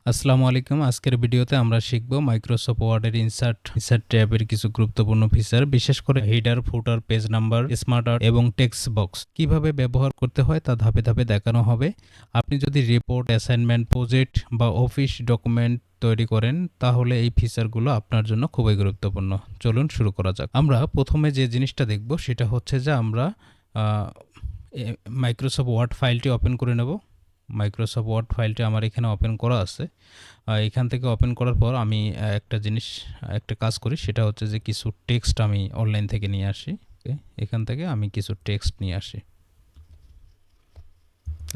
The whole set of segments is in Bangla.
আসসালামু আলাইকুম। আজকের ভিডিওতে আমরা শিখব মাইক্রোসফট ওয়ার্ডের ইনসার্ট ট্যাবের কিছু গুরুত্বপূর্ণ ফিচার, বিশেষ করে হেডার, ফুটার, পেজ নাম্বার, স্মার্ট আর্ট এবং টেক্সট বক্স কিভাবে ব্যবহার করতে হয় তা ধাপে ধাপে দেখানো হবে। আপনি যদি রিপোর্ট, অ্যাসাইনমেন্ট, প্রজেক্ট বা অফিস ডকুমেন্ট তৈরি করেন তাহলে এই ফিচারগুলো আপনার জন্য খুবই গুরুত্বপূর্ণ। চলুন শুরু করা যাক। আমরা প্রথমে যে জিনিসটা দেখব সেটা হচ্ছে যে আমরা মাইক্রোসফট ওয়ার্ড ফাইলটি ওপেন করে নেব। মাইক্রোসফট ওয়ার্ড ফাইলটি আমার এখানে ওপেন করা আছে। এখান থেকে ওপেন করার পর আমি একটা কাজ করি, সেটা হচ্ছে যে কিছু টেক্সট আমি অনলাইন থেকে নিয়ে আসি। এখান থেকে আমি কিছু টেক্সট নিয়ে আসি।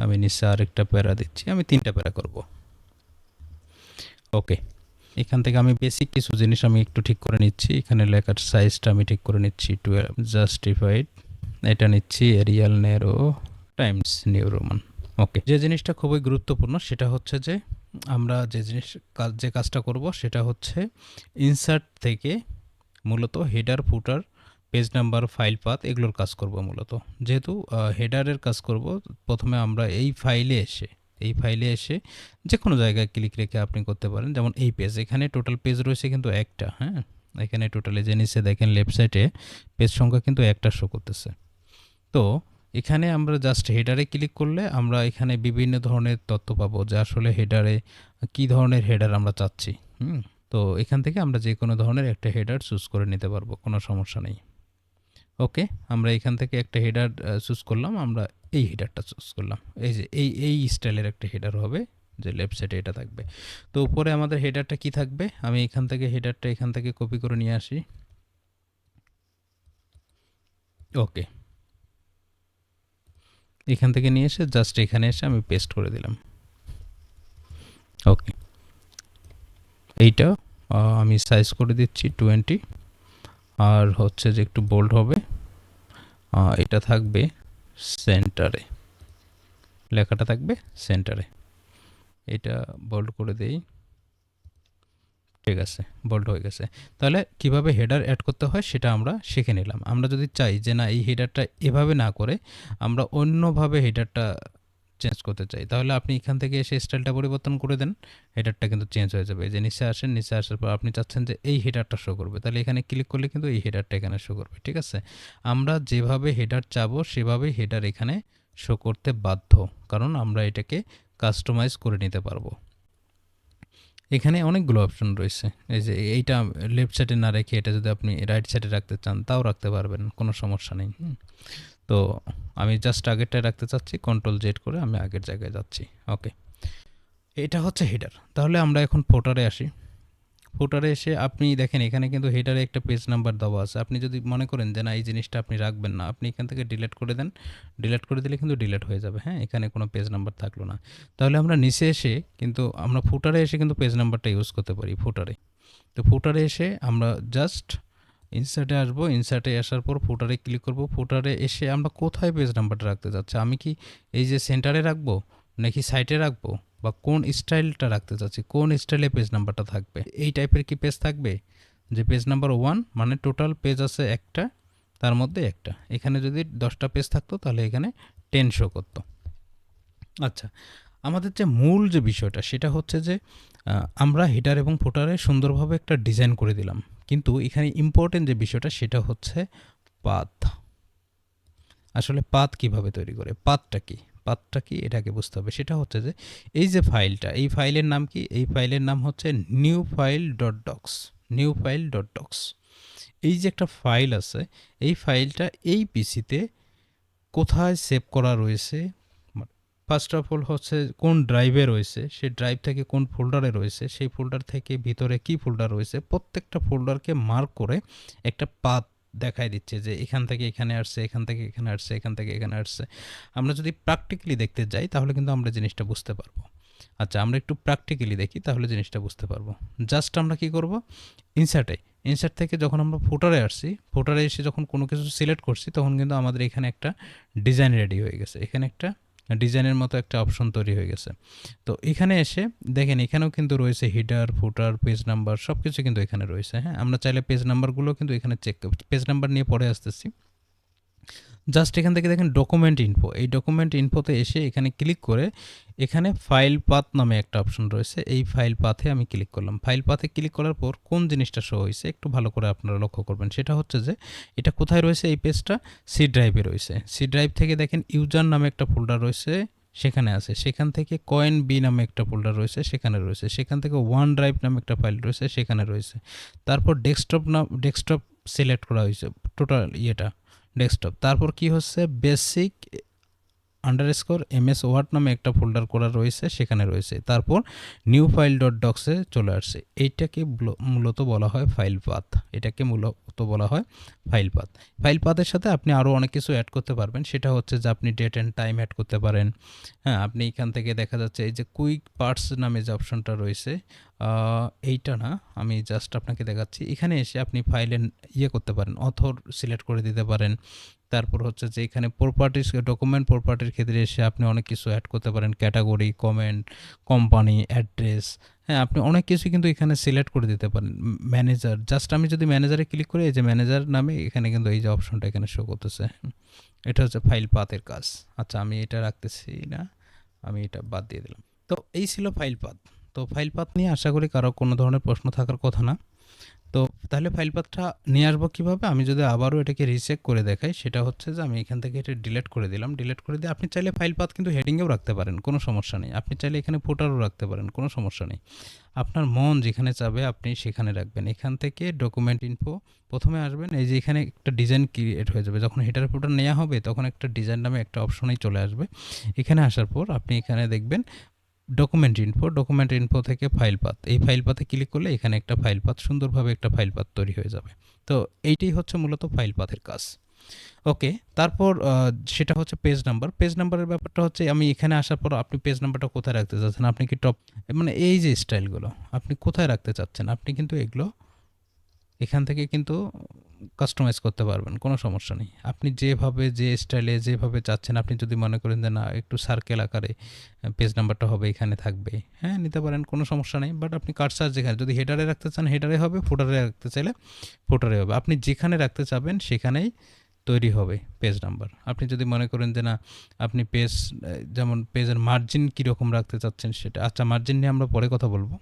আমি নিচে আরেকটা প্যারা দিচ্ছি, আমি 3টা প্যারা করব। ওকে, এখান থেকে আমি বেসিক কিছু জিনিস আমি একটু ঠিক করে নিচ্ছি। এখানে লেখার সাইজটা আমি ঠিক করে নিচ্ছি 12 জাস্টিফাইড, এটা নিচ্ছি Arial narrow Times New Roman. Okay, যে জিনিসটা খুবই গুরুত্বপূর্ণ সেটা হচ্ছে যে আমরা যে কাজটা করব সেটা হচ্ছে ইনসার্ট থেকে মূলত হেডার, ফুটার, পেজ নাম্বার, ফাইল পাথ এগুলোর কাজ করব। মূলত যেহেতু হেডারের কাজ করব, প্রথমে আমরা এই ফাইলে এসে যে কোনো জায়গায় ক্লিক রেখে আপনি করতে পারেন। যেমন এই পেজ, এখানে টোটাল পেজ রয়েছে কিন্তু একটা। হ্যাঁ, এখানে টোটালে যে নিচে দেখেন লেফট সাইডে পেজ সংখ্যা কিন্তু একটা শো করতেছে। তো এখানে আমরা জাস্ট হেডারে ক্লিক করলে আমরা এখানে বিভিন্ন ধরনের তথ্য পাবো যে আসলে হেডারে কী ধরনের হেডার আমরা চাচ্ছি। তো এখান থেকে আমরা যে কোনো ধরনের একটা হেডার চুজ করে নিতে পারবো, কোনো সমস্যা নেই। ওকে, আমরা এখান থেকে একটা হেডার চুজ করলাম, আমরা এই হেডারটা চুজ করলাম। এই যে এই স্টাইলের একটা হেডার হবে, যে লেফট সাইডে এটা থাকবে। তো উপরে আমাদের হেডারটা কি থাকবে, আমি এখান থেকে হেডারটা এখান থেকে কপি করে নিয়ে আসি। ওকে, এখান থেকে নিয়ে এসে জাস্ট এখানে এসে আমি পেস্ট করে দিলাম। ওকে, এইটা আমি সাইজ করে দিচ্ছি 20, আর হচ্ছে যে একটু বোল্ড হবে। এটা থাকবে সেন্টারে, লেখাটা থাকবে সেন্টারে। এটা বোল্ড করে দেই। ঠিক আছে, বোল্ড হয়ে গেছে। তাহলে কিভাবে হেডার অ্যাড করতে হয় সেটা আমরা শিখে নিলাম। আমরা যদি চাই যে না, এই হেডারটা এভাবে না করে আমরা অন্যভাবে হেডারটা চেঞ্জ করতে চাই, তাহলে আপনি এখান থেকে এসে স্টাইলটা পরিবর্তন করে দেন, হেডারটা কিন্তু চেঞ্জ হয়ে যাবে। যে নিচে আসেন, নিচে আসার পর আপনি চাচ্ছেন যে এই হেডারটা শো করবে, তাহলে এখানে ক্লিক করলে কিন্তু এই হেডারটা এখানে শো করবে। ঠিক আছে, আমরা যেভাবে হেডার চাবো সেভাবেই হেডার এখানে শো করতে বাধ্য, কারণ আমরা এটাকে কাস্টমাইজ করে নিতে পারবো। এখানে অনেকগুলো অপশন রয়েছে। এই যে এইটা লেফট সাইডে না রেখে এটা যদি আপনি রাইট সাইডে রাখতে চান তাও রাখতে পারবেন, কোনো সমস্যা নেই। তো আমি জাস্ট আগেরটায় রাখতে চাচ্ছি, Ctrl Z করে আমি আগের জায়গায় যাচ্ছি। ওকে, এটা হচ্ছে হেডার। তাহলে আমরা এখন ফুটারে আসি। ফুটারে এসে আপনি দেখেন এখানে কিন্তু হেডারে একটা পেজ নাম্বার দেওয়া আছে। আপনি যদি মনে করেন যে না, এই জিনিসটা আপনি রাখবেন না, আপনি এখান থেকে ডিলিট করে দেন। ডিলিট করে দিলে কিন্তু ডিলিট হয়ে যাবে। হ্যাঁ, এখানে কোনো পেজ নাম্বার থাকলো না। তাহলে আমরা নিচে এসে কিন্তু আমরা ফুটারে এসে কিন্তু পেজ নাম্বারটা ইউজ করতে পারি ফুটারে। তো ফুটারে এসে আমরা জাস্ট ইনসার্টে আসবো। ইনসার্টে আসার পর ফুটারে ক্লিক করব। ফুটারে এসে আমরা কোথায় পেজ নাম্বারটা রাখতে চাচ্ছি, আমি কি এই যে সেন্টারে রাখবো নাকি সাইটে রাখবো, বা কোন স্টাইলটা রাখতে চাচ্ছি, কোন স্টাইলে পেজ নাম্বারটা থাকবে, এই টাইপের কি পেজ থাকবে, যে পেজ নাম্বার 1 মানে টোটাল পেজ আছে একটা, তার মধ্যে একটা। এখানে যদি 10টা পেজ থাকতো তাহলে এখানে 10 শো করতো। আচ্ছা, আমাদের যে মূল যে বিষয়টা সেটা হচ্ছে যে আমরা হেডার এবং ফুটারে সুন্দরভাবে একটা ডিজাইন করে দিলাম, কিন্তু এখানে ইম্পর্টেন্ট যে বিষয়টা সেটা হচ্ছে পাথ। আসলে পাথ কিভাবে তৈরি করে, পাথটা কি এটাকে বুঝতে হবে। সেটা হচ্ছে যে এই যে ফাইলটা, এই ফাইলের নাম কি, এই ফাইলের নাম হচ্ছে নিউ ফাইল ডট ডক্স। এই যে একটা ফাইল আছে, এই ফাইলটা এই পিসিতে কোথায় সেভ করা রয়েছে, ফার্স্ট অফ অল হচ্ছে কোন ড্রাইভে রয়েছে, সেই ড্রাইভ থেকে কোন ফোল্ডারে রয়েছে, সেই ফোল্ডার থেকে ভিতরে কি ফোল্ডার রয়েছে, প্রত্যেকটা ফোল্ডারকে মার্ক করে একটা পাথ দেখাই দিচ্ছে যে এখান থেকে এখানে আসছে, এখান থেকে এখানে আসছে, এখান থেকে এখানে আসছে। আমরা যদি প্র্যাকটিক্যালি দেখতে যাই তাহলে কিন্তু আমরা জিনিসটা বুঝতে পারবো। আচ্ছা, আমরা একটু প্র্যাকটিক্যালি দেখি তাহলে জিনিসটা বুঝতে পারবো। জাস্ট আমরা কি করব, ইনসার্ট থেকে যখন আমরা ফুটারে আসছি, ফুটারে এসে যখন কোনো কিছু সিলেক্ট করছি তখন কিন্তু আমাদের এখানে একটা ডিজাইন রেডি হয়ে গেছে। এখানে একটা ডিজাইনের মতো একটা অপশন তৈরি হয়ে গেছে। তো এখানে এসে দেখেন এখানেও কিন্তু রয়েছে হেডার, ফুটার, পেজ নাম্বার সব কিছু কিন্তু এখানে রয়েছে। হ্যাঁ, আমরা চাইলে পেজ নাম্বারগুলো কিন্তু এখানে চেক, পেজ নাম্বার নিয়ে পরে আসতেছি। জাস্ট এখান থেকে দেখেন ডকুমেন্ট ইনফো, এই ডকুমেন্ট ইনফোতে এসে এখানে ক্লিক করে এখানে ফাইল পাথ নামে একটা অপশন রয়েছে, এই ফাইল পাথে আমি ক্লিক করলাম। ফাইল পাথে ক্লিক করার পর কোন জিনিসটা শো হয়েছে একটু ভালো করে আপনারা লক্ষ্য করবেন, সেটা হচ্ছে যে এটা কোথায় রয়েছে, এই পেজটা সি ড্রাইভে রয়েছে। সি ড্রাইভ থেকে দেখেন ইউজার নামে একটা ফোল্ডার রয়েছে, সেখানে আছে। সেখান থেকে কয়েন বি নামে একটা ফোল্ডার রয়েছে, সেখানে রয়েছে। সেখান থেকে ওয়ান ড্রাইভ নামে একটা ফাইল রয়েছে, সেখানে রয়েছে। তারপর ডেস্কটপ সিলেক্ট করা হয়েছে, টোটাল ইয়েটা ডেস্কটপ। তারপর কি হচ্ছে, basic underscore MS word name একটা ফোল্ডার করা রয়েছে, সেখানে রয়েছে। তারপর নিউ ফাইল ডট ডক্সে চলে আসছে। এইটাকে মূলত বলা হয় ফাইল পাথ, এটাকে মূলত বলা হয় ফাইল পাথ। ফাইল পাথের সাথে আপনি আরও অনেক কিছু অ্যাড করতে পারবেন, সেটা হচ্ছে যে আপনি ডেট অ্যান্ড টাইম অ্যাড করতে পারেন। হ্যাঁ, আপনি এখান থেকে দেখা যাচ্ছে এই যে কুইক পার্টস নামে যে অপশনটা রয়েছে, এইটা না, আমি জাস্ট আপনাকে দেখাচ্ছি। এখানে এসে আপনি ফাইলের ইয়ে করতে পারেন, অথর সিলেক্ট করে দিতে পারেন। তারপর হচ্ছে যে এখানে প্রপার্টিস, ডকুমেন্ট প্রপার্টির ক্ষেত্রে এসে আপনি অনেক কিছু অ্যাড করতে পারেন, ক্যাটাগরি, কমেন্ট, কোম্পানি, অ্যাড্রেস। হ্যাঁ, আপনি অনেক কিছু কিন্তু এখানে সিলেক্ট করে দিতে পারেন। ম্যানেজার, জাস্ট আমি যদি ম্যানেজারে ক্লিক করি, এই যে ম্যানেজার নামে এখানে কিন্তু এই যে অপশনটা এখানে শো করতেছে, এটা হচ্ছে ফাইল পাথের কাজ। আচ্ছা, আমি এটা রাখতেছি না, আমি এটা বাদ দিয়ে দিলাম। তো এই ছিল ফাইল পাথ। তো ফাইল পাথ নিয়ে আশা করি কারো কোনো ধরনের প্রশ্ন থাকার কথা না। তো তাহলে ফাইল পাথটা নিয়ে আসবো কীভাবে, আমি যদি আবারও এটাকে রিচেক করে দেখাই, সেটা হচ্ছে যে আমি এখান থেকে এটা ডিলিট করে দিলাম। ডিলিট করে দিয়ে আপনি চাইলে ফাইল পাথ কিন্তু হেডিংয়েও রাখতে পারেন, কোনো সমস্যা নেই। আপনি চাইলে এখানে ফুটারও রাখতে পারেন, কোনো সমস্যা নেই। আপনার মন যেখানে চাবে আপনি সেখানে রাখবেন। এখান থেকে ডকুমেন্ট ইনফো প্রথমে আসবেন, এই যে এখানে একটা ডিজাইন ক্রিয়েট হয়ে যাবে। যখন হেডার ফুটার নেওয়া হবে তখন একটা ডিজাইন নামে একটা অপশনেই চলে আসবে। এখানে আসার পর আপনি এখানে দেখবেন ডকুমেন্ট ইনফো থেকে ফাইল পাথ, এই ফাইল পাথে ক্লিক করলে এখানে একটা ফাইল পাথ, সুন্দরভাবে একটা ফাইল পাথ তৈরি হয়ে যাবে। তো এইটাই হচ্ছে মূলত ফাইল পাথের কাজ। ওকে, তারপর সেটা হচ্ছে পেজ নাম্বার। পেজ নাম্বারের ব্যাপারটা হচ্ছে আমি এখানে আসার পর আপনি পেজ নাম্বারটা কোথায় রাখতে চাচ্ছেন, আপনি কি টপ, মানে এই যে স্টাইলগুলো আপনি কোথায় রাখতে চাচ্ছেন, আপনি কিন্তু এগুলো এখান থেকে কিন্তু কাস্টমাইজ করতে পারবেন, কোনো সমস্যা নেই। আপনি যেভাবে, যে স্টাইলে, যেভাবে চাচ্ছেন, আপনি যদি মনে করেন যে না একটু সার্কেল আকারে পেজ নাম্বারটা হবে, এখানে থাকবে, হ্যাঁ নিতে পারেন, কোনো সমস্যা নেই। বাট আপনি কার্সার যেখানে, যদি হেডারে রাখতে চান হেডারে হবে, ফুটারে রাখতে চাইলে ফুটারে হবে। আপনি যেখানে রাখতে চাবেন সেখানেই তৈরি হবে পেজ নাম্বার। আপনি যদি মনে করেন যে না আপনি পেজ, যেমন পেজের মার্জিন কীরকম রাখতে চাচ্ছেন সেটা, আচ্ছা মার্জিন নিয়ে আমরা পরে কথা বলবো।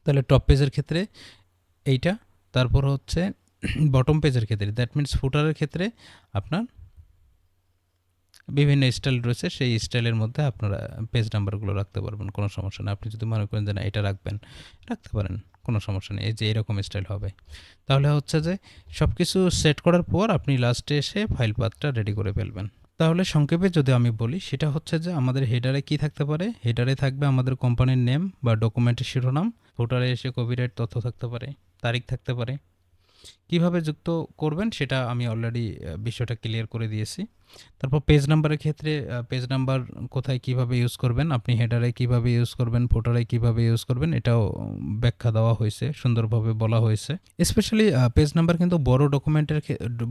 তাহলে টপ পেজের ক্ষেত্রে এইটা, তারপর হচ্ছে বটম পেজের ক্ষেত্রে, দ্যাট মিন্স ফুটারের ক্ষেত্রে আপনার বিভিন্ন স্টাইল রয়েছে, সেই স্টাইলের মধ্যে আপনারা পেজ নাম্বারগুলো রাখতে পারবেন, কোনো সমস্যা নেই। আপনি যদি মনে করেন যে না এটা রাখবেন, রাখতে পারেন, কোনো সমস্যা নেই। এই যে এরকম স্টাইল হবে। তাহলে হচ্ছে যে সব কিছু সেট করার পর আপনি লাস্টে এসে ফাইল পাথটা রেডি করে ফেলবেন। তাহলে সংক্ষেপে যদি আমি বলি, সেটা হচ্ছে যে আমাদের হেডারে কি থাকতে পারে, হেডারে থাকবে আমাদের কোম্পানির নেম বা ডকুমেন্টের শিরোনাম। ফুটারে এসে কপিরাইট তথ্য থাকতে পারে, তারিখ থাকতে পারে। কিভাবে যুক্ত করবেন সেটা আমি অলরেডি বিষয়টা ক্লিয়ার করে দিয়েছি। তারপর পেজ নাম্বারের ক্ষেত্রে পেজ নাম্বার কোথায় কিভাবে ইউজ করবেন, আপনি হেডারে কিভাবে ইউজ করবেন, ফুটারে কিভাবে ইউজ করবেন, এটাও ব্যাখ্যা দেওয়া হয়েছে, সুন্দরভাবে বলা হয়েছে। স্পেশালি পেজ নাম্বার কিন্তু বড় ডকুমেন্টের,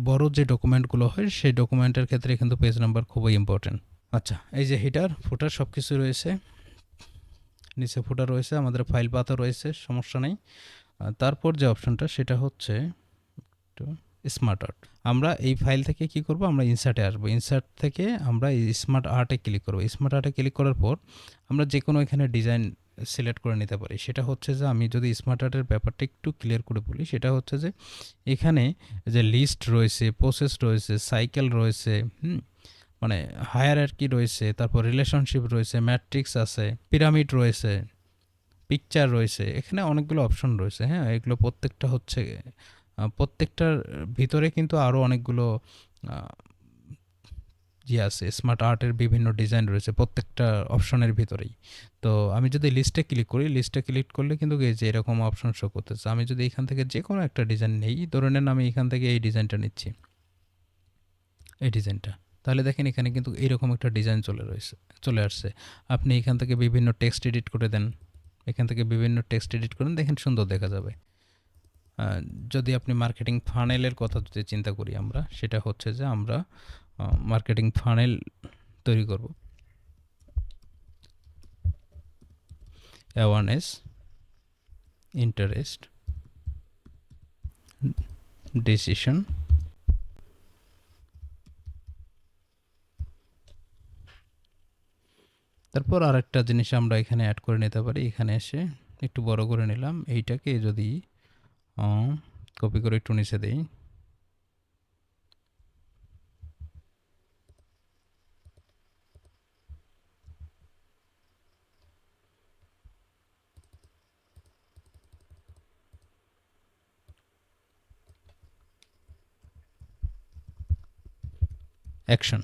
বড় যে ডকুমেন্টগুলো হয় সেই ডকুমেন্টের ক্ষেত্রে কিন্তু পেজ নাম্বার খুবই ইম্পর্টেন্ট। আচ্ছা, এই যে হেডার ফুটার সব কিছু রয়েছে, নিচে ফুটার রয়েছে, আমাদের ফাইল পাথও রয়েছে, সমস্যা নেই। তারপর যে অপশনটা সেটা হচ্ছে স্মার্ট আর্ট। আমরা এই ফাইল থেকে কি করব, আমরা ইনসার্টে আসবো। ইনসার্ট থেকে আমরা এই স্মার্ট আর্টে ক্লিক করব। স্মার্ট আর্টে ক্লিক করার পর আমরা যে কোনো এখানে ডিজাইন সিলেক্ট করে নিতে পারি। সেটা হচ্ছে যে আমি যদি স্মার্ট আর্টের ব্যাপারটা একটু ক্লিয়ার করে বলি, সেটা হচ্ছে যে এখানে যে লিস্ট রয়েছে, প্রসেস রয়েছে, সাইকেল রয়েছে, মানে হায়ারার্কি রয়েছে, তারপর রিলেশনশিপ রয়েছে, ম্যাট্রিক্স আছে, পিরামিড রয়েছে, পিকচার রয়েছে, এখানে অনেকগুলো অপশন রয়েছে। হ্যাঁ, এগুলো প্রত্যেকটা হচ্ছে প্রত্যেকটার ভিতরে কিন্তু আরও অনেকগুলো আছে, স্মার্ট আর্টের বিভিন্ন ডিজাইন রয়েছে প্রত্যেকটা অপশনের ভিতরেই। তো আমি যদি লিস্টে ক্লিক করি, লিস্টে ক্লিক করলে কিন্তু এই যে এরকম অপশন শো করতেছে। আমি যদি এখান থেকে যে কোনো একটা ডিজাইন নেই, ধরে নেন আমি এখান থেকে এই ডিজাইনটা নিচ্ছি, এই ডিজাইনটা, তাহলে দেখেন এখানে কিন্তু এইরকম একটা ডিজাইন চলে আসছে। আপনি এখান থেকে বিভিন্ন টেক্সট এডিট করে দেন, এখান থেকে বিভিন্ন টেক্সট এডিট করেন, দেখেন সুন্দর দেখা যাবে। যদি আপনি মার্কেটিং ফানেলের কথা যদি চিন্তা করি আমরা, সেটা হচ্ছে যে আমরা মার্কেটিং ফানেল তৈরি করব। অ্যাওয়ারনেস, ইন্টারেস্ট, ডিসিশন, তারপর আরেকটা জিনিস আমরা এখানে অ্যাড করে নিতে পারি। এখানে এসে একটু বড় করে নিলাম, এইটাকে যদি কপি করে একটু নিচে দেই, অ্যাকশন।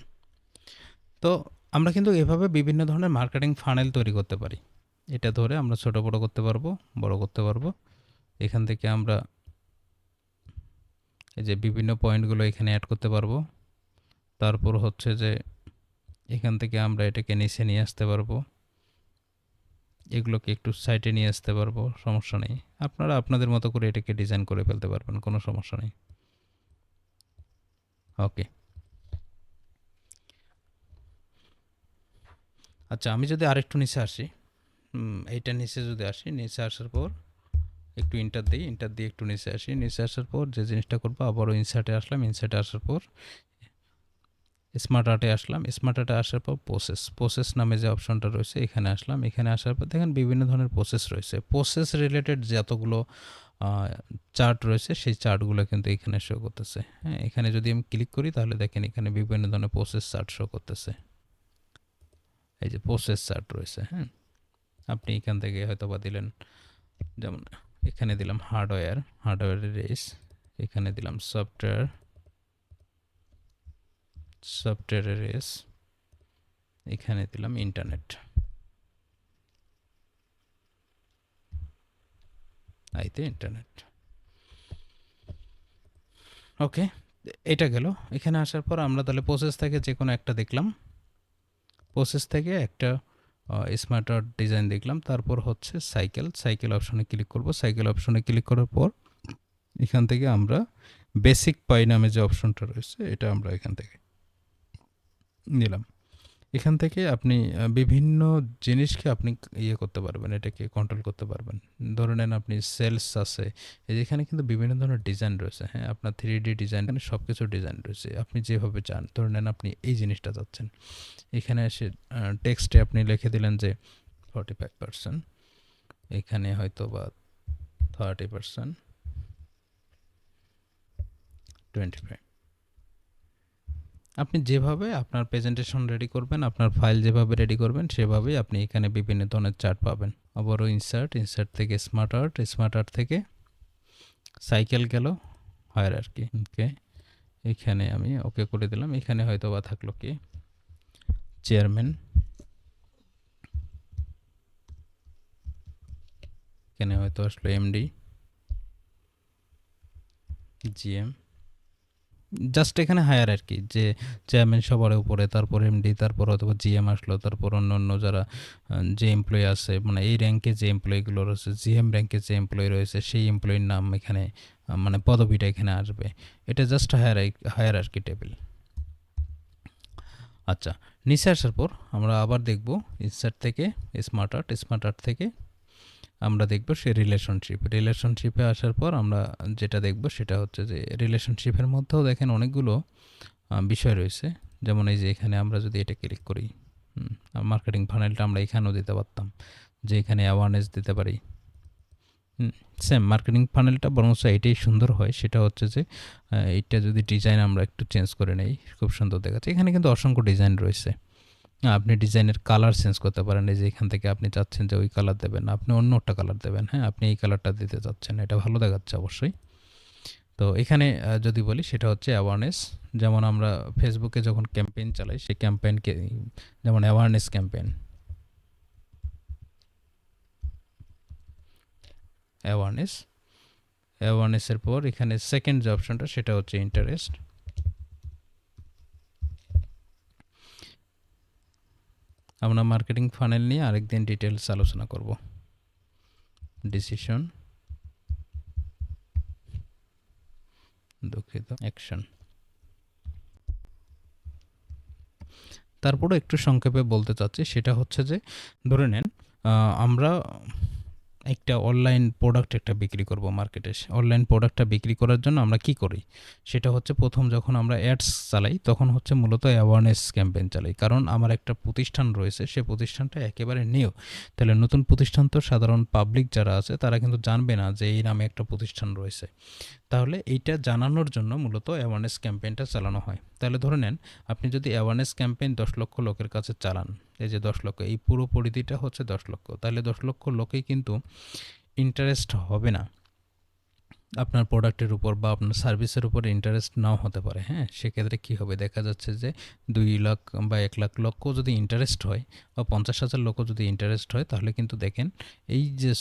তো আমরা কিন্তু এভাবে বিভিন্ন ধরনের মার্কেটিং ফানেল তৈরি করতে পারি। এটা ধরে আমরা ছোট বড় করতে পারবো, বড় করতে পারবো। এখান থেকে আমরা এই যে বিভিন্ন পয়েন্টগুলো এখানে অ্যাড করতে পারবো। তারপর হচ্ছে যে এখান থেকে আমরা এটাকে নিচে নিয়ে আসতে পারবো, এগুলোকে একটু সাইডে নিয়ে আসতে পারবো, সমস্যা নেই। আপনারা আপনাদের মতো করে এটাকে ডিজাইন করে ফেলতে পারবেন, কোনো সমস্যা নেই। ওকে, আচ্ছা আমি যদি আরেকটু নিচে আসি, এইটা নিচে যদি আসি, নিচে আসার পর একটু ইন্টার দিই, ইন্টার দিয়ে একটু নিচে আসি, নিচে আসার পর যে জিনিসটা করবো আবারও ইনসার্টে আসলাম, ইনসার্টে আসার পর স্মার্ট আর্টে আসলাম, স্মার্ট আর্টে আসার পর প্রসেস নামে যে অপশনটা রয়েছে এখানে আসলাম। এখানে আসার পর দেখেন বিভিন্ন ধরনের প্রসেস রয়েছে, প্রসেস রিলেটেড যতগুলো চার্ট রয়েছে সেই চার্টগুলো কিন্তু এখানে শো করতেছে। হ্যাঁ, এখানে যদি আমি ক্লিক করি তাহলে দেখেন এখানে বিভিন্ন ধরনের প্রসেস চার্ট শো করতেছে। এই যে প্রসেস চার্ট রয়েছে। হ্যাঁ, আপনি এখান থেকে হয়তো বা দিলেন, যেমন এখানে দিলাম হার্ডওয়্যারের রেস, এখানে দিলাম সফটওয়্যারের রেস, এখানে দিলাম ইন্টারনেট, আইতে ইন্টারনেট। ওকে, এটা গেল। এখানে আসার পর আমরা তাহলে প্রসেস থেকে যে কোনো একটা দেখলাম, প্রসেস থেকে একটা স্মার্ট আর্ট ডিজাইন দেখলাম। তারপর হচ্ছে সাইকেল অপশনে ক্লিক করব। সাইকেল অপশনে ক্লিক করার পর এখান থেকে আমরা বেসিক পাই নামে যে অপশনটা রয়েছে এটা আমরা এখান থেকে নিলাম। এখান থেকে আপনি বিভিন্ন জিনিসকে আপনি করতে পারবেন, এটাকে কন্ট্রোল করতে পারবেন। ধরে নেন আপনি সেলস আছে, এই যে এখানে কিন্তু বিভিন্ন ধরনের ডিজাইন রয়েছে। হ্যাঁ, আপনার 3D ডিজাইন, এখানে সব কিছু ডিজাইন রয়েছে, আপনি যেভাবে চান। ধরে নেন আপনি এই জিনিসটা চাচ্ছেন, এখানে এসে টেক্সটে আপনি লিখে দিলেন যে 45%, এখানে হয়তো বা 30%, 25। আপনি যেভাবে আপনার প্রেজেন্টেশন রেডি করবেন, আপনার ফাইল যেভাবে রেডি করবেন সেভাবেই আপনি এখানে বিভিন্ন ধরনের চার্ট পাবেন। আবারও ইনসার্ট থেকে স্মার্ট আর্ট থেকে সাইকেল গেল হায়ারার্কি। ওকে, এখানে আমি ওকে করে দিলাম। এখানে হয়তো বা থাকলো কি চেয়ারম্যান, এখানে হয়তো আসলো এমডি, জিএম, জাস্ট এখানে হায়ার আর কি, যে চেয়ারম্যান সবার উপরে, তারপর এমডি, তারপর অথবা জিএম আসলো, তারপর অন্য অন্য যারা যে এমপ্লয়ি আছে, মানে এই র্যাঙ্কে যে এমপ্লয়িগুলো রয়েছে, জিএম র্যাঙ্কে যে এমপ্লয়ি রয়েছে সেই এমপ্লয়ির নাম এখানে মানে পদবিটা এখানে আসবে। এটা জাস্ট হায়ার আর কি টেবিল। আচ্ছা, নিচে আসার পর আমরা আবার দেখব ইনসার্ট থেকে স্মার্ট আর্ট থেকে আমরা দেখব সে রিলেশনশিপে আসার পর আমরা যেটা দেখব সেটা হচ্ছে যে রিলেশনশিপের মধ্যেও দেখেন অনেকগুলো বিষয় রয়েছে। যেমন এই যে এখানে আমরা যদি এটা ক্লিক করি, মার্কেটিং ফানেলটা আমরা এখানেও দিতে পারতাম, যে এখানে অ্যাওয়ারনেস দিতে পারি। সেম মার্কেটিং ফানেলটা বরঞ্চ এটাই সুন্দর হয়, সেটা হচ্ছে যে এইটা যদি ডিজাইন আমরা একটু চেঞ্জ করে নেই, খুব সুন্দর দেখাচ্ছে। এখানে কিন্তু অসংখ্য ডিজাইন রয়েছে। আপনি ডিজাইনের কালার চেঞ্জ করতে পারেন। এই যে এখান থেকে আপনি চাচ্ছেন যে ওই কালার দেবেন, আপনি অন্য একটা কালার দেবেন। হ্যাঁ, আপনি এই কালারটা দিতে চাচ্ছেন, এটা ভালো দেখাচ্ছে অবশ্যই। তো এখানে যদি বলি সেটা হচ্ছে অ্যাওয়ারনেস। যেমন আমরা ফেসবুকে যখন ক্যাম্পেইন চালাই, সেই ক্যাম্পেইনকে যেমন অ্যাওয়ারনেস ক্যাম্পেইন, অ্যাওয়ারনেসের পর এখানে সেকেন্ড যে অপশনটা সেটা হচ্ছে ইন্টারেস্ট। আমরা মার্কেটিং ফানেল নিয়ে আরেকদিন ডিটেলস আলোচনা করব। ডিসিশন, দুঃখিত, অ্যাকশন। তারপরে একটু সংক্ষেপে বলতে চাচ্ছি, সেটা হচ্ছে যে ধরে নেন আমরা একটা অনলাইন প্রোডাক্ট একটা বিক্রি করব মার্কেটে। অনলাইন প্রোডাক্টটা বিক্রি করার জন্য আমরা কি করি? সেটা হচ্ছে প্রথম যখন আমরা অ্যাডস চালাই তখন হচ্ছে মূলত অ্যাওয়ারনেস ক্যাম্পেইন চালাই। কারণ আমার একটা প্রতিষ্ঠান রয়েছে, সে প্রতিষ্ঠানটা একেবারে নিউ। তাহলে নতুন প্রতিষ্ঠান তো সাধারণ পাবলিক যারা আছে তারা কিন্তু জানবে না যে এই নামে একটা প্রতিষ্ঠান রয়েছে। তাহলে এইটা জানানোর জন্য মূলত অ্যাওয়ারনেস ক্যাম্পেইনটা চালানো হয়। তাহলে ধরে নেন আপনি যদি অ্যাওয়ারনেস ক্যাম্পেইন 10 লক্ষ লোকের কাছে চালান, এই যে 10 লক্ষ, এই পুরো পরিধিটা হচ্ছে 10 লক্ষ, তাহলে 10 লক্ষ লোকেই কিন্তু ইন্টারেস্ট হবে না আপনার প্রোডাক্টের উপর বা আপনার সার্ভিসের উপর ইন্টারেস্ট নাও হতে পারে। হ্যাঁ, সেক্ষেত্রে কী হবে, দেখা যাচ্ছে যে 2 লাখ বা 1 লাখ লক্ষ যদি ইন্টারেস্ট হয় বা 50,000 লোকও যদি ইন্টারেস্ট হয়, তাহলে কিন্তু দেখেন এই যে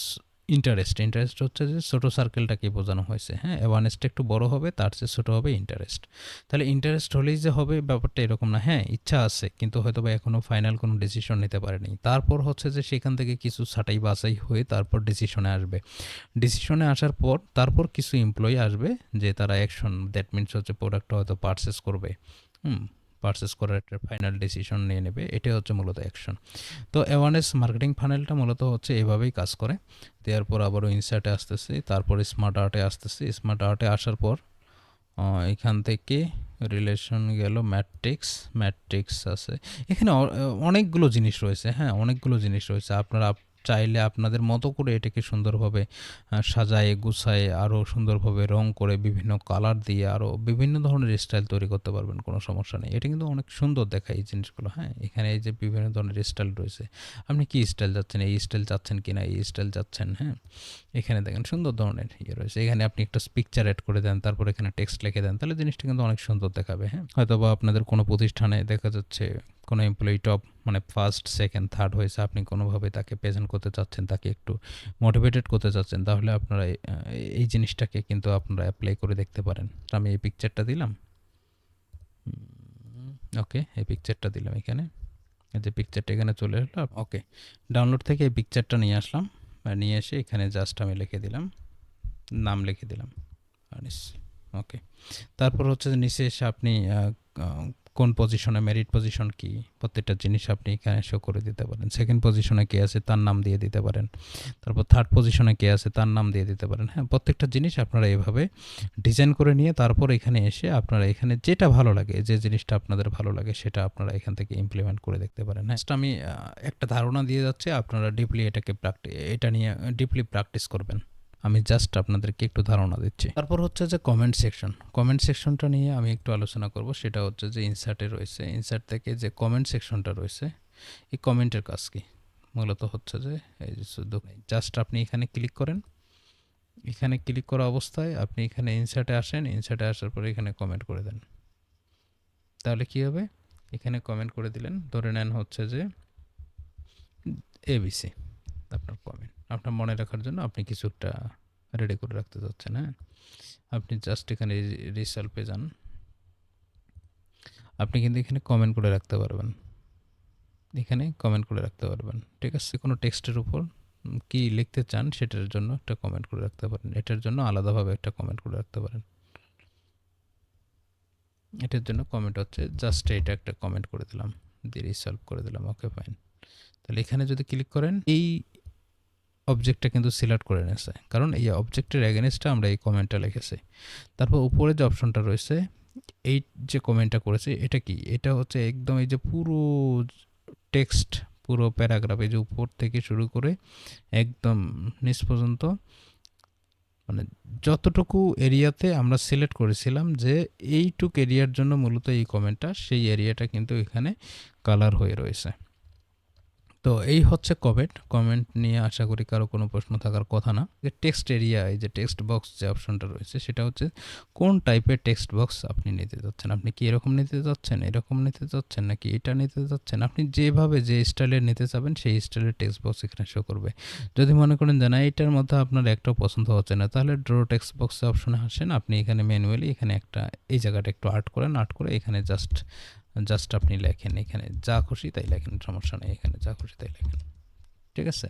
ইন্টারেস্ট হচ্ছে যে ছোটো সার্কেলটাকে বোঝানো হয়েছে। হ্যাঁ, অ্যাওয়ারনেসটা একটু বড় হবে, তার চেয়ে ছোটো হবে ইন্টারেস্ট। তাহলে ইন্টারেস্ট হলেই যে হবে ব্যাপারটা এরকম না। হ্যাঁ, ইচ্ছা আছে কিন্তু হয়তো বা এখনও ফাইনাল কোনো ডিসিশন নিতে পারেনি। তারপর হচ্ছে যে সেখান থেকে কিছু ছাঁটাই বাছাই হয়ে তারপর ডিসিশনে আসবে। ডিসিশনে আসার পর তারপর কিছু এমপ্লয়ি আসবে যে তারা অ্যাকশন, দ্যাট মিনস হচ্ছে প্রোডাক্টটা হয়তো পারচেস করবে। পারচেস করার একটা ফাইনাল ডিসিশন নিয়ে নেবে, এটাই হচ্ছে মূলত অ্যাকশন। তো অ্যাওয়ারনেস মার্কেটিং ফানেলটা মূলত হচ্ছে এভাবেই কাজ করে। দেওয়ার পর আবারও ইনসার্টে আসতেছি, তারপর স্মার্ট আর্টে আসতেছি। স্মার্ট আর্টে আসার পর এখান থেকে রিলেশন গেল, ম্যাট্রিক্স আছে। এখানে অনেকগুলো জিনিস রয়েছে। হ্যাঁ, অনেকগুলো জিনিস রয়েছে। আপনারা চাইলে আপনাদের মতো করে এটাকে সুন্দরভাবে সাজায়ে গুছায়ে আরও সুন্দরভাবে রং করে বিভিন্ন কালার দিয়ে আরও বিভিন্ন ধরনের স্টাইল তৈরি করতে পারবেন, কোনো সমস্যা নেই। এটা কিন্তু অনেক সুন্দর দেখায় এই জিনিসগুলো। হ্যাঁ, এখানে এই যে বিভিন্ন ধরনের স্টাইল রয়েছে, আপনি কি স্টাইল যাচ্ছেন, এই স্টাইল চাচ্ছেন কি না, এই স্টাইল যাচ্ছেন। হ্যাঁ, এখানে দেখেন সুন্দর ধরনের রয়েছে। এখানে আপনি একটা পিকচার অ্যাড করে দেন, তারপর এখানে টেক্সট লিখে দেন, তাহলে জিনিসটা কিন্তু অনেক সুন্দর দেখাবে। হ্যাঁ, হয়তো বা আপনাদের কোনো প্রতিষ্ঠানে দেখা যাচ্ছে কোনো এমপ্লয়ি টপ মানে ফার্স্ট, সেকেন্ড, থার্ড হয়েছে, আপনি কোনোভাবে তাকে প্রেজেন্ট করতে চাচ্ছেন, তাকে একটু মোটিভেটেড করতে চাচ্ছেন, তাহলে আপনারা এই জিনিসটাকে কিন্তু আপনারা অ্যাপ্লাই করে দেখতে পারেন। আমি এই পিকচারটা দিলাম, ওকে, এই পিকচারটা দিলাম এখানে, এই যে পিকচারটা এখানে চলে এলো। ওকে, ডাউনলোড থেকে এই পিকচারটা নিয়ে আসলাম, নিয়ে এসে এখানে জাস্ট আমি লিখে দিলাম, নাম লিখে দিলাম আনিস। ওকে, তারপর হচ্ছে যে নিচে এসে আপনি কোন পজিশনে, মেরিট পজিশন কি, প্রত্যেকটা জিনিস আপনি এখানে শো করে দিতে পারেন। সেকেন্ড পজিশনে কে আছে তার নাম দিয়ে দিতে পারেন, তারপর থার্ড পজিশনে কে আছে তার নাম দিয়ে দিতে পারেন। হ্যাঁ, প্রত্যেকটা জিনিস আপনারা এভাবে ডিজাইন করে নিয়ে তারপর এখানে এসে আপনারা এখানে যেটা ভালো লাগে, যে জিনিসটা আপনাদের ভালো লাগে সেটা আপনারা এখান থেকে ইমপ্লিমেন্ট করে দেখতে পারেন। হ্যাঁ, আমি একটা ধারণা দিয়ে যাচ্ছি, আপনারা ডিপলি এটা নিয়ে ডিপলি প্র্যাকটিস করবেন। আমি জাস্ট আপনাদেরকে একটু ধারণা দিচ্ছি। তারপর হচ্ছে যে কমেন্ট সেকশনটা নিয়ে আমি একটু আলোচনা করব। সেটা হচ্ছে যে ইনসার্টে রয়েছে, ইনসার্ট থেকে যে কমেন্ট সেকশনটা রয়েছে, এই কমেন্টের কাজ কি মূলত হচ্ছে যে এই যে শুধু জাস্ট আপনি এখানে ক্লিক করেন, এখানে ক্লিক করা অবস্থায় আপনি এখানে ইনসার্টে আসেন, ইনসার্টে আসার পরে এখানে কমেন্ট করে দেন। তাহলে কি হবে, এখানে কমেন্ট করে দিলেন, ধরে নেন হচ্ছে যে এবিসি আপনার কমেন্ট, আপনার মনে রাখার জন্য আপনি কিছু একটা রেডি করে রাখতে চাচ্ছেন। হ্যাঁ, আপনি জাস্ট এখানে রিসলভে যান, আপনি কিন্তু এখানে কমেন্ট করে রাখতে পারবেন, এখানে কমেন্ট করে রাখতে পারবেন। ঠিক আছে, কোনো টেক্সটের উপর কি লিখতে চান সেটার জন্য একটা কমেন্ট করে রাখতে পারেন, এটার জন্য আলাদাভাবে একটা কমেন্ট করে রাখতে পারেন। এটার জন্য কমেন্ট হচ্ছে জাস্ট এটা একটা কমেন্ট করে দিলাম, দিয়ে রিসলভ করে দিলাম। ওকে, ফাইন। তাহলে এখানে যদি ক্লিক করেন, এই অবজেক্টটা কিন্তু সিলেক্ট করে নিয়েছে, কারণ এই অবজেক্টের এগেনস্টে আমরা এই কমেন্টটা লিখেছি। তারপর উপরে যে অপশনটা রয়েছে, এই যে কমেন্টটা করেছে এটা কি, এটা হচ্ছে একদম এই যে পুরো টেক্সট, পুরো প্যারাগ্রাফ, এই যে উপর থেকে শুরু করে একদম নিচ পর্যন্ত, মানে যতটুকু এরিয়াতে আমরা সিলেক্ট করেছিলাম যে এইটুক এরিয়ার জন্য মূলত এই কমেন্টটা, সেই এরিয়াটা কিন্তু এখানে কালার হয়ে রয়েছে। তো এই হচ্ছে কমেন্ট নিয়ে আশা করি কারো কোনো প্রশ্ন থাকার কথা না। যে টেক্সট এরিয়া, এই যে টেক্সট বক্স যে অপশনটা রয়েছে, সেটা হচ্ছে কোন টাইপের টেক্সট বক্স আপনি নিতে যাচ্ছেন। আপনি কি এরকম নিতে যাচ্ছেন, এরকম নিতে যাচ্ছেন, নাকি এটা নিতে যাচ্ছেন, আপনি যেভাবে যে স্টাইলের নিতে চাবেন সেই স্টাইলের টেক্সট বক্স এখানে শো করবে। যদি মনে করেন যে না, এইটার মধ্যে আপনার একটাও পছন্দ হচ্ছে না, তাহলে ড্র টেক্সট বক্স অপশনে আসেন, আপনি এখানে ম্যানুয়ালি এখানে একটা এই জায়গাটা একটু আর্ট করে এখানে জাস্ট আপনি লেখেন, এখানে যা খুশি তাই লেখেন, সমস্যা নেই, এখানে যা খুশি তাই লেখেন। ঠিক আছে,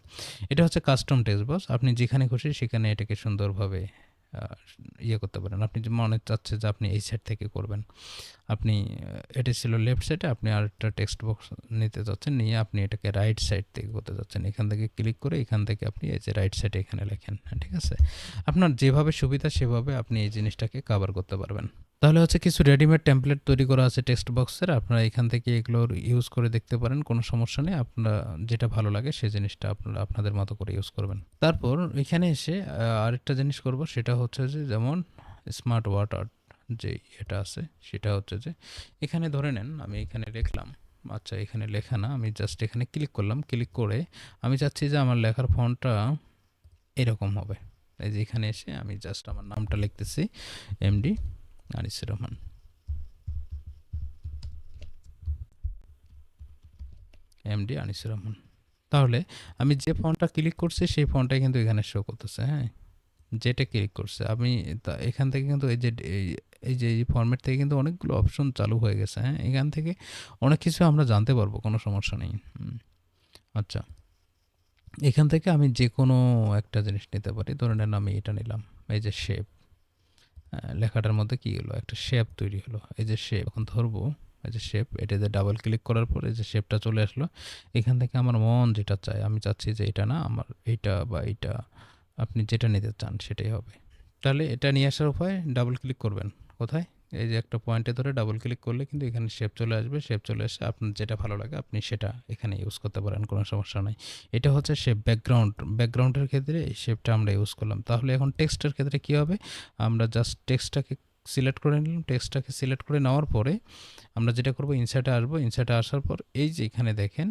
এটা হচ্ছে কাস্টম টেক্সট বক্স। আপনি যেখানে খুশি সেখানে এটাকে সুন্দরভাবে ইয়ে করতে পারেন। আপনি যে মনে চাচ্ছে যে আপনি এই সাইড থেকে করবেন, আপনি এটা ছিল লেফট সাইডে, আপনি আরেকটা টেক্সট বক্স নিতে যাচ্ছেন, নিয়ে আপনি এটাকে রাইট সাইড থেকে করতে যাচ্ছেন। এখান থেকে ক্লিক করে এখান থেকে আপনি এই যে রাইট সাইডে এখানে লেখেন, ঠিক আছে? আপনার যেভাবে সুবিধা সেভাবে আপনি এই জিনিসটাকে কভার করতে পারবেন। তাহলে হচ্ছে কিছু রেডিমেড টেমপ্লেট তৈরি করা আছে টেক্সট বক্সের, আপনারা এখান থেকে এগুলোর ইউজ করে দেখতে পারেন, কোনো সমস্যা নেই। আপনারা যেটা ভালো লাগে সেই জিনিসটা আপনারা আপনাদের মতো করে ইউজ করবেন। তারপর এখানে এসে আরেকটা জিনিস করব, সেটা হচ্ছে যে যেমন স্মার্ট ওয়াটার যে এটা আছে, সেটা হচ্ছে যে এখানে ধরে নেন আমি এখানে লিখলাম, আচ্ছা এখানে লেখা না, আমি জাস্ট এখানে ক্লিক করলাম, ক্লিক করে আমি চাচ্ছি যে আমার লেখার ফন্টটা এরকম হবে। এই যে এখানে এসে আমি জাস্ট আমার নামটা লিখতেছি, এমডি আনিসুর রহমান, এমডি আনিসুর রহমান। তাহলে আমি যে ফন্টটা ক্লিক করছি সেই ফন্টটাই কিন্তু এখানে শো করতেছে, হ্যাঁ, যেটা ক্লিক করছে আমি এখান থেকে কিন্তু এই যে এই ফরম্যাট থেকে কিন্তু অনেকগুলো অপশন চালু হয়ে গেছে, হ্যাঁ, এখান থেকে অনেক কিছু আমরা জানতে পারবো, কোনো সমস্যা নেই। আচ্ছা, এখান থেকে আমি যে কোনো একটা জিনিস নিতে পারি, ধরে নেন আমি এটা নিলাম, এই যে শেপ, লেখাটার মধ্যে কী হলো, একটা শেপ তৈরি হলো, এই যে শেপ এখন ধরবো, এই যে শেপ, এটাতে ডাবল ক্লিক করার পরে যে শেপটা চলে আসলো। এখান থেকে আমার মন যেটা চায়, আমি চাচ্ছি যে এটা না, আমার এইটা বা এইটা, আপনি যেটা নিতে চান সেটাই হবে। তাহলে এটা নিয়ে আসার উপায়, ডাবল ক্লিক করবেন কোথায়, এই যে একটা পয়েন্টে ধরে ডাবল ক্লিক করলে কিন্তু এখানে শেপ চলে আসবে, শেপ চলে এসে আপনার যেটা ভালো লাগে আপনি সেটা এখানে ইউজ করতে পারেন, কোনো সমস্যা নাই। এটা হচ্ছে শেপ ব্যাকগ্রাউন্ডের ক্ষেত্রে এই শেপটা আমরা ইউজ করলাম। তাহলে এখন টেক্সটের ক্ষেত্রে কী হবে, আমরা জাস্ট টেক্সটটাকে সিলেক্ট করে নিলাম, টেক্সটটাকে সিলেক্ট করে নেওয়ার পরে আমরা যেটা করব, ইনসার্টে আসবো, ইনসার্টে আসার পর এই যে এখানে দেখেন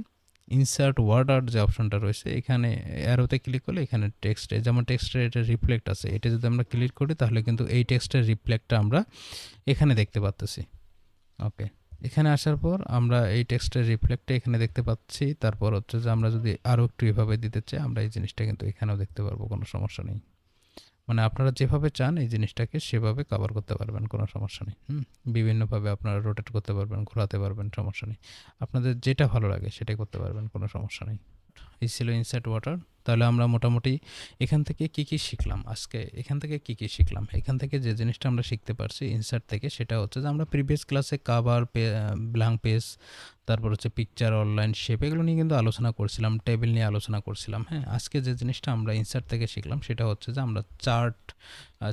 ইনসার্ট ওয়ার্ড আর্ট যে অপশনটা রয়েছে, এখানে অ্যারোতে ক্লিক করলে এখানে টেক্সটে, যেমন টেক্সটের এটা রিফ্লেক্ট আছে, এটা যদি আমরা ক্লিক করি তাহলে কিন্তু এই টেক্সটের রিফ্লেক্টটা আমরা এখানে দেখতে পাচ্ছি। ওকে, এখানে আসার পর আমরা এই টেক্সটের রিফ্লেক্টটা এখানে দেখতে পাচ্ছি। তারপর হচ্ছে যে আমরা যদি আরও একটু এভাবে দিতে চাই, আমরা এই জিনিসটা কিন্তু এখানেও দেখতে পারবো, কোনো সমস্যা নেই। মানে আপনারা যেভাবে চান এই জিনিসটাকে সেভাবে কভার করতে পারবেন, কোনো সমস্যা নেই। বিভিন্নভাবে আপনারা রোটেট করতে পারবেন, ঘোরাতে পারবেন, সমস্যা নেই। আপনাদের যেটা ভালো লাগে সেটাই করতে পারবেন, কোনো সমস্যা নেই। এই ছিল ইনসার্ট ওয়াটার। তাহলে আমরা মোটামুটি এখান থেকে কি কি শিখলাম আজকে, এখান থেকে কি কি শিখলাম, এখান থেকে যে জিনিসটা আমরা শিখতে পারছি ইনসার্ট থেকে, সেটা হচ্ছে যে আমরা প্রিভিয়াস ক্লাসে কাভার, ব্ল্যাঙ্ক পেজ, তারপর হচ্ছে পিকচার, অনলাইন শেপ, এগুলো নিয়ে কিন্তু আলোচনা করছিলাম, টেবিল নিয়ে আলোচনা করছিলাম। হ্যাঁ, আজকে যে জিনিসটা আমরা ইনসার্ট থেকে শিখলাম সেটা হচ্ছে যে আমরা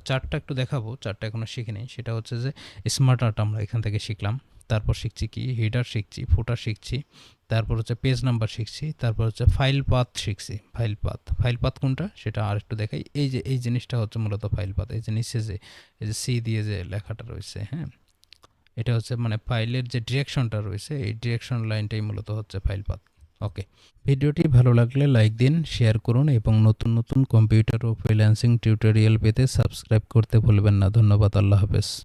চার্টটা একটু দেখাবো, চার্টটা এখনও শিখিনি। সেটা হচ্ছে যে স্মার্ট আর্ট আমরা এখান থেকে শিখলাম। তারপর শিখছি কি, হেডার শিখছি, ফুটার শিখছি, তারপর হচ্ছে পেজ নাম্বার শিখছি, তারপর হচ্ছে ফাইল পাথ শিখছি। ফাইল পাথ কোনটা সেটা আর একটু দেখাই। এই যে এই জিনিসটা হচ্ছে মূলত ফাইল পাথ, এই যে নিচে যে এই যে সি দিয়ে যে লেখাটা রয়েছে, হ্যাঁ, এটা হচ্ছে মানে ফাইলের যে ডিরেকশনটা রয়েছে, এই ডিরেকশন লাইনটাই মূলত হচ্ছে ফাইল পাথ। ওকে, ভিডিওটি ভালো লাগলে লাইক দিন, শেয়ার করুন এবং নতুন নতুন কম্পিউটার ও ফ্রিল্যান্সিং টিউটোরিয়াল পেতে সাবস্ক্রাইব করতে ভুলবেন না। ধন্যবাদ, আল্লাহ হাফেজ।